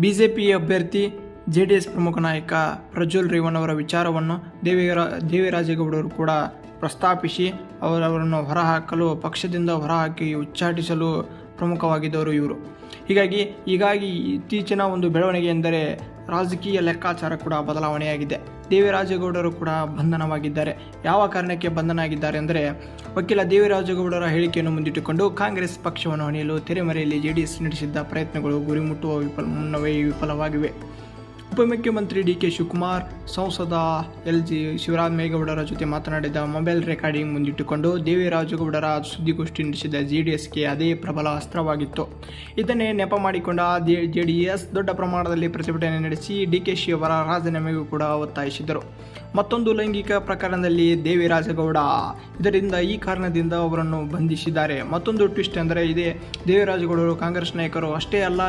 BJP ಅಭ್ಯರ್ಥಿ JDS ಪ್ರಮುಖ ನಾಯಕ ಪ್ರಜ್ವಲ್ ರೇವಣ್ಣವರ ವಿಚಾರವನ್ನು ದೇವಿರಾಜೇಗೌಡರು ಕೂಡ ಪ್ರಸ್ತಾಪಿಸಿ ಅವರನ್ನು ಹೊರಹಾಕಲು, ಪಕ್ಷದಿಂದ ಹೊರಹಾಕಿ ಉಚ್ಚಾಟಿಸಲು ಪ್ರಮುಖವಾಗಿದ್ದವರು ಇವರು. ಹೀಗಾಗಿ ಇತ್ತೀಚಿನ ಒಂದು ಬೆಳವಣಿಗೆ ಎಂದರೆ ರಾಜಕೀಯ ಲೆಕ್ಕಾಚಾರ ಕೂಡ ಬದಲಾವಣೆಯಾಗಿದೆ. ದೇವಿರಾಜೇಗೌಡರು ಕೂಡ ಬಂಧನವಾಗಿದ್ದಾರೆ. ಯಾವ ಕಾರಣಕ್ಕೆ ಬಂಧನ ಆಗಿದ್ದಾರೆ ಅಂದರೆ, ವಕೀಲ ದೇವಿರಾಜೇಗೌಡರ ಹೇಳಿಕೆಯನ್ನು ಮುಂದಿಟ್ಟುಕೊಂಡು ಕಾಂಗ್ರೆಸ್ ಪಕ್ಷವನ್ನು ಹಣಿಯಲು ತೆರೆಮರೆಯಲ್ಲಿ ಜೆಡಿಎಸ್ ನಡೆಸಿದ್ದ ಪ್ರಯತ್ನಗಳು ಗುರಿ ಮುಟ್ಟುವ ಮುನ್ನವೇ ವಿಫಲವಾಗಿವೆ. ಉಪಮುಖ್ಯಮಂತ್ರಿ ಡಿ.ಕೆ. ಶಿವಕುಮಾರ್, ಸಂಸದ ಎಲ್.ಜಿ. ಶಿವರಾಮೇಗೌಡರ ಜೊತೆ ಮಾತನಾಡಿದ ಮೊಬೈಲ್ ರೆಕಾರ್ಡಿಂಗ್ ಮುಂದಿಟ್ಟುಕೊಂಡು ದೇವಿರಾಜೇಗೌಡರ ಸುದ್ದಿಗೋಷ್ಠಿ ನಡೆಸಿದ ಜೆಡಿಎಸ್ಗೆ ಅದೇ ಪ್ರಬಲ ಅಸ್ತ್ರವಾಗಿತ್ತು. ಇದನ್ನೇ ನೆಪ ಮಾಡಿಕೊಂಡ ಜೆಡಿಎಸ್ ದೊಡ್ಡ ಪ್ರಮಾಣದಲ್ಲಿ ಪ್ರತಿಭಟನೆ ನಡೆಸಿ ಡಿ.ಕೆ.ಶಿ ಅವರ ರಾಜೀನಾಮೆಗೂ ಕೂಡ ಒತ್ತಾಯಿಸಿದರು. ಮತ್ತೊಂದು ಲೈಂಗಿಕ ಪ್ರಕರಣದಲ್ಲಿ ದೇವಿರಾಜೇಗೌಡ ಈ ಕಾರಣದಿಂದ ಅವರನ್ನು ಬಂಧಿಸಿದ್ದಾರೆ. ಮತ್ತೊಂದು ಟ್ವಿಸ್ಟ್ ಎಂದರೆ, ಇದೇ ದೇವಿರಾಜೇಗೌಡರು ಕಾಂಗ್ರೆಸ್ ನಾಯಕರು ಅಷ್ಟೇ ಅಲ್ಲ,